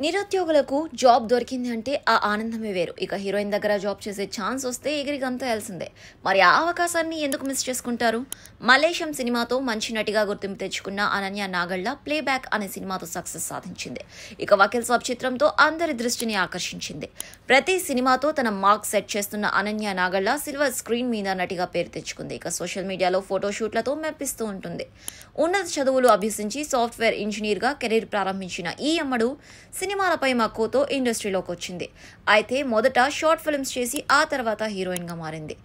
నిరుద్యోగులకు జాబ్ దొరికింది అంటే ఆ ఆనందమే వేరు. ఇక హీరోయిన్ దగ్గర జాబ్ చేసే ఛాన్స్ వస్తే ఎగిరి గంతేయాల్సిందే. మరి ఆ అవకాశాన్ని ఎందుకు మిస్ చేసుకుంటారు? మలేషియం సినిమాతో మంచి నటిగా గుర్తింపు తెచ్చుకున్న అనన్య నాగళ్ల ప్లేబ్యాక్ అనే సినిమాతో సక్సెస్ సాధించింది. ఇక వకీల్ సాబ్ చిత్రంతో అందరి దృష్టిని ఆకర్షించింది. ప్రతి సినిమాతో తన మార్క్ సెట్ చేస్తున్న అనన్య నాగళ్ల సిల్వర్ స్క్రీన్ మీద నటిగా పేరు తెచ్చుకుంది. ఇక సోషల్ మీడియాలో ఫోటోషూట్లతో మెప్పిస్తూ ఉంటుంది. ఉన్నత చదువులు అభ్యసించి సాఫ్ట్వేర్ ఇంజనీర్ గా కెరీర్ ప్రారంభించిన ఈ అమ్మడు సినిమాలపై మక్కువతో ఇండస్ట్రీలోకి వచ్చింది. అయితే మొదట షార్ట్ ఫిల్మ్స్ చేసి ఆ తర్వాత హీరోయిన్ గా మారింది.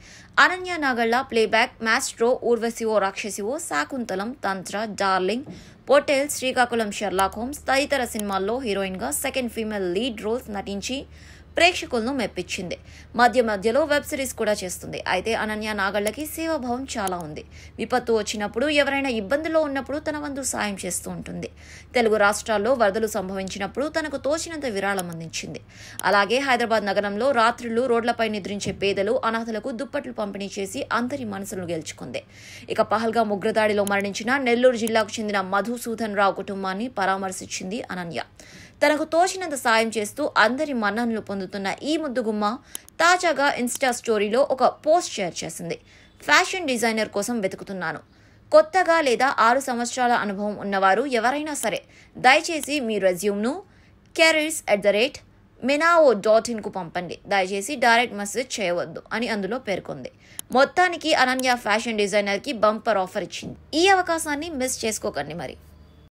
అనన్య నాగళ్ల ప్లేబ్యాక్, మాస్ట్రో, ఊర్వశివో రాక్షసివో, శాకుంతలం, తంత్ర, డార్లింగ్, పొటేల్, శ్రీకాకుళం, షెర్లాక్ హోమ్స్ తదితర సినిమాల్లో హీరోయిన్ గా సెకండ్ ఫీమేల్ లీడ్ రోల్స్ నటించి ప్రేక్షకులను మెప్పించింది. మధ్యలో వెబ్ సిరీస్ కూడా చేస్తుంది. అయితే అనన్య నాగళ్లకి సేవాభావం చాలా ఉంది. విపత్తు వచ్చినప్పుడు, ఎవరైనా ఇబ్బందుల్లో ఉన్నప్పుడు తన వంతు సాయం చేస్తూ ఉంటుంది. తెలుగు రాష్ట్రాల్లో వరదలు సంభవించినప్పుడు తనకు తోచినంత విరాళం అందించింది. అలాగే హైదరాబాద్ నగరంలో రాత్రులు రోడ్లపై నిద్రించే పేదలు, అనాథలకు దుప్పట్లు పంపిణీ చేసి అందరి మనసులను గెలుచుకుంది. ఇక పహల్గాం ఉగ్రదాడిలో మరణించిన నెల్లూరు జిల్లాకు చెందిన మధుసూదన్ రావు కుటుంబాన్ని పరామర్శించింది అనన్య. తనకు తోచినంత సాయం చేస్తూ అందరి మన్ననలు పొందుతున్న ఈ ముద్దుగుమ్మ తాజాగా ఇన్స్టా స్టోరీలో ఒక పోస్ట్ షేర్ చేసింది. ఫ్యాషన్ డిజైనర్ కోసం వెతుకుతున్నాను. కొత్తగా లేదా 6 సంవత్సరాల అనుభవం ఉన్నవారు ఎవరైనా సరే దయచేసి మీ రెజ్యూమ్ను careers@menao.in కు పంపండి. దయచేసి డైరెక్ట్ మెసేజ్ చేయవద్దు అని అందులో పేర్కొంది. మొత్తానికి అనన్య ఫ్యాషన్ డిజైనర్ కి బంపర్ ఆఫర్ ఇచ్చింది. ఈ అవకాశాన్ని మిస్ చేసుకోకండి మరి.